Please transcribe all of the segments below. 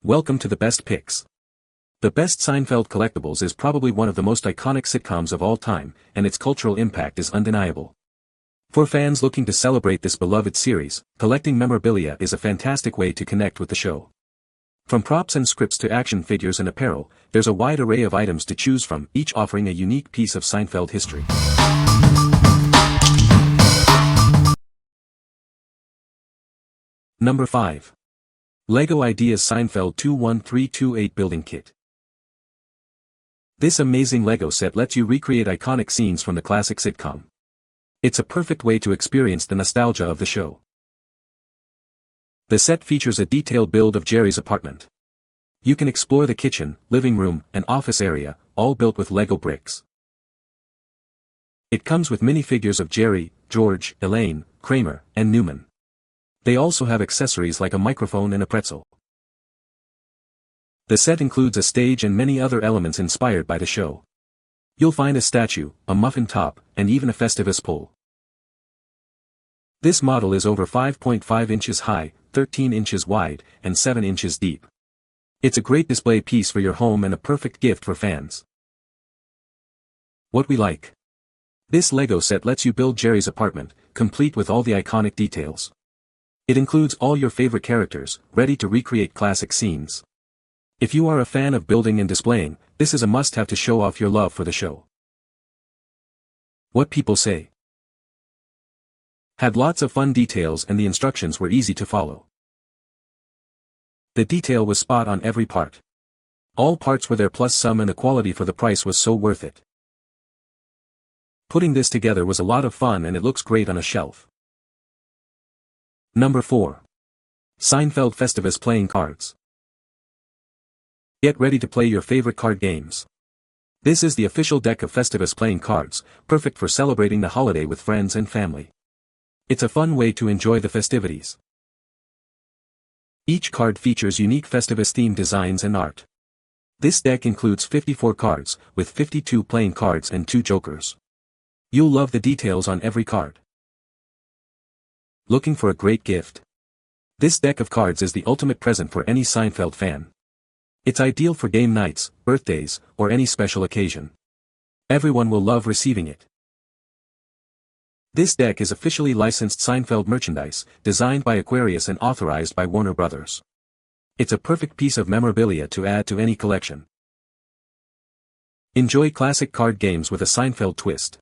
Welcome to the Best Picks. The Best Seinfeld Collectibles is probably one of the most iconic sitcoms of all time, and its cultural impact is undeniable. For fans looking to celebrate this beloved series, collecting memorabilia is a fantastic way to connect with the show. From props and scripts to action figures and apparel, there's a wide array of items to choose from, each offering a unique piece of Seinfeld history. Number 5. LEGO Ideas Seinfeld 21328 Building Kit. This amazing LEGO set lets you recreate iconic scenes from the classic sitcom. It's a perfect way to experience the nostalgia of the show. The set features a detailed build of Jerry's apartment. You can explore the kitchen, living room, and office area, all built with LEGO bricks. It comes with minifigures of Jerry, George, Elaine, Kramer, and Newman. They also have accessories like a microphone and a pretzel. The set includes a stage and many other elements inspired by the show. You'll find a statue, a muffin top, and even a Festivus pole. This model is over 5.5 inches high, 13 inches wide, and 7 inches deep. It's a great display piece for your home and a perfect gift for fans. What we like. This LEGO set lets you build Jerry's apartment, complete with all the iconic details. It includes all your favorite characters, ready to recreate classic scenes. If you are a fan of building and displaying, this is a must-have to show off your love for the show. What people say. Had lots of fun details and the instructions were easy to follow. The detail was spot on every part. All parts were there plus some, and the quality for the price was so worth it. Putting this together was a lot of fun and it looks great on a shelf. Number 4. Seinfeld Festivus Playing Cards. Get ready to play your favorite card games. This is the official deck of Festivus playing cards, perfect for celebrating the holiday with friends and family. It's a fun way to enjoy the festivities. Each card features unique Festivus-themed designs and art. This deck includes 54 cards, with 52 playing cards and 2 jokers. You'll love the details on every card. Looking for a great gift? This deck of cards is the ultimate present for any Seinfeld fan. It's ideal for game nights, birthdays, or any special occasion. Everyone will love receiving it. This deck is officially licensed Seinfeld merchandise, designed by Aquarius and authorized by Warner Brothers. It's a perfect piece of memorabilia to add to any collection. Enjoy classic card games with a Seinfeld twist.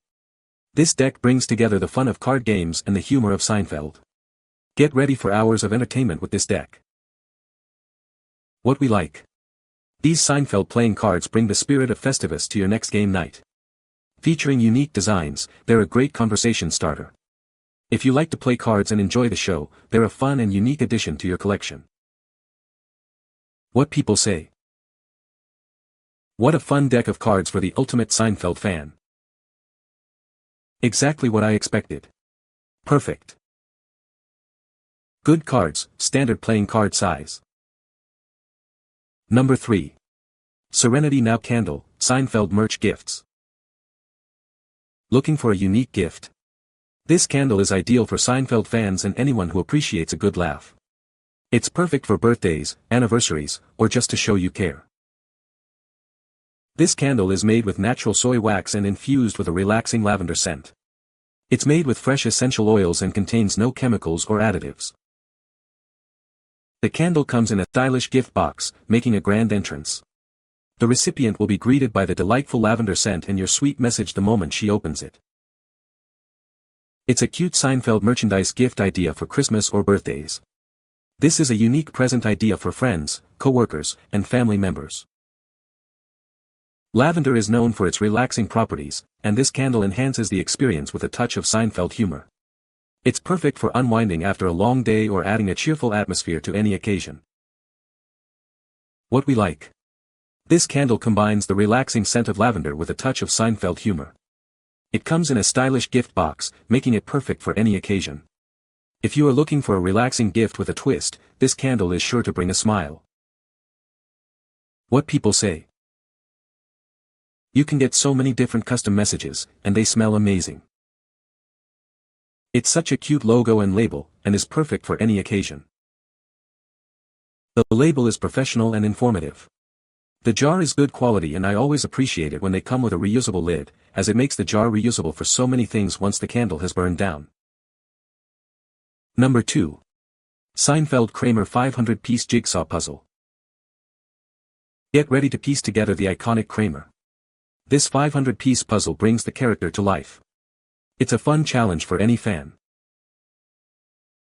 This deck brings together the fun of card games and the humor of Seinfeld. Get ready for hours of entertainment with this deck. What we like. These Seinfeld playing cards bring the spirit of Festivus to your next game night. Featuring unique designs, they're a great conversation starter. If you like to play cards and enjoy the show, they're a fun and unique addition to your collection. What people say. What a fun deck of cards for the ultimate Seinfeld fan. Exactly what I expected. Perfect. Good cards, standard playing card size. Number 3. Serenity Now Candle, Seinfeld Merch Gifts. Looking for a unique gift? This candle is ideal for Seinfeld fans and anyone who appreciates a good laugh. It's perfect for birthdays, anniversaries, or just to show you care. This candle is made with natural soy wax and infused with a relaxing lavender scent. It's made with fresh essential oils and contains no chemicals or additives. The candle comes in a stylish gift box, making a grand entrance. The recipient will be greeted by the delightful lavender scent and your sweet message the moment she opens it. It's a cute Seinfeld merchandise gift idea for Christmas or birthdays. This is a unique present idea for friends, co-workers, and family members. Lavender is known for its relaxing properties, and this candle enhances the experience with a touch of Seinfeld humor. It's perfect for unwinding after a long day or adding a cheerful atmosphere to any occasion. What we like. This candle combines the relaxing scent of lavender with a touch of Seinfeld humor. It comes in a stylish gift box, making it perfect for any occasion. If you are looking for a relaxing gift with a twist, this candle is sure to bring a smile. What people say. You can get so many different custom messages, and they smell amazing. It's such a cute logo and label, and is perfect for any occasion. The label is professional and informative. The jar is good quality and I always appreciate it when they come with a reusable lid, as it makes the jar reusable for so many things once the candle has burned down. Number 2. Seinfeld Kramer 500-piece jigsaw puzzle. Get ready to piece together the iconic Kramer. This 500-piece puzzle brings the character to life. It's a fun challenge for any fan.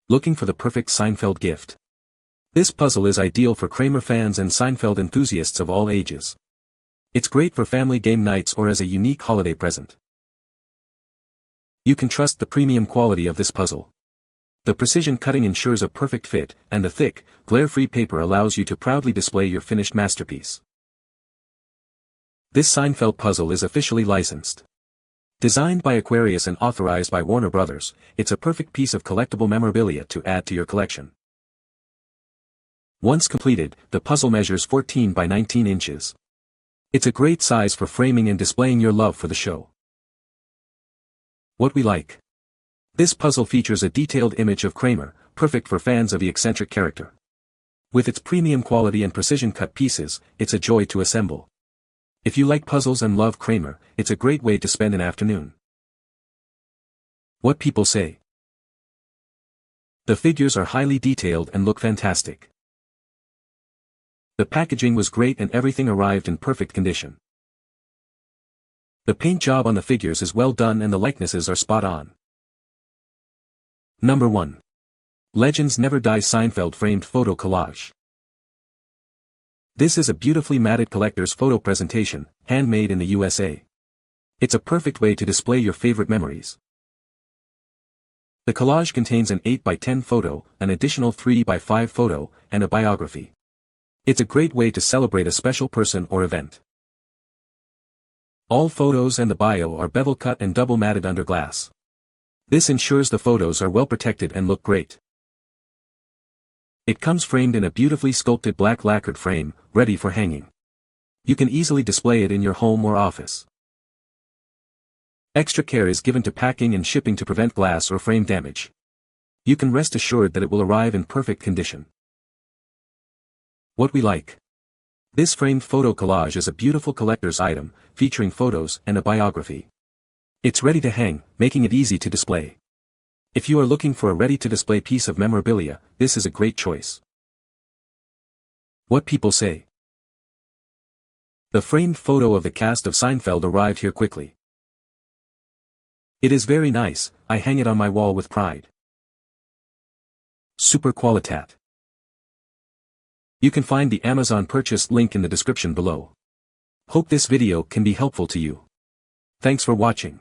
Looking for the perfect Seinfeld gift? This puzzle is ideal for Kramer fans and Seinfeld enthusiasts of all ages. It's great for family game nights or as a unique holiday present. You can trust the premium quality of this puzzle. The precision cutting ensures a perfect fit, and the thick, glare-free paper allows you to proudly display your finished masterpiece. This Seinfeld puzzle is officially licensed. Designed by Aquarius and authorized by Warner Brothers, it's a perfect piece of collectible memorabilia to add to your collection. Once completed, the puzzle measures 14 by 19 inches. It's a great size for framing and displaying your love for the show. What we like. This puzzle features a detailed image of Kramer, perfect for fans of the eccentric character. With its premium quality and precision-cut pieces, it's a joy to assemble. If you like puzzles and love Kramer, it's a great way to spend an afternoon. What people say. The figures are highly detailed and look fantastic. The packaging was great and everything arrived in perfect condition. The paint job on the figures is well done and the likenesses are spot on. Number 1. Legends Never Die Seinfeld Framed Photo Collage. This is a beautifully matted collector's photo presentation, handmade in the USA. It's a perfect way to display your favorite memories. The collage contains an 8x10 photo, an additional 3x5 photo, and a biography. It's a great way to celebrate a special person or event. All photos and the bio are bevel cut and double matted under glass. This ensures the photos are well protected and look great. It comes framed in a beautifully sculpted black lacquered frame, ready for hanging. You can easily display it in your home or office. Extra care is given to packing and shipping to prevent glass or frame damage. You can rest assured that it will arrive in perfect condition. What we like. This framed photo collage is a beautiful collector's item, featuring photos and a biography. It's ready to hang, making it easy to display. If you are looking for a ready-to-display piece of memorabilia, this is a great choice. What people say. The framed photo of the cast of Seinfeld arrived here quickly. It is very nice, I hang it on my wall with pride. Super Qualitat. You can find the Amazon purchase link in the description below. Hope this video can be helpful to you. Thanks for watching.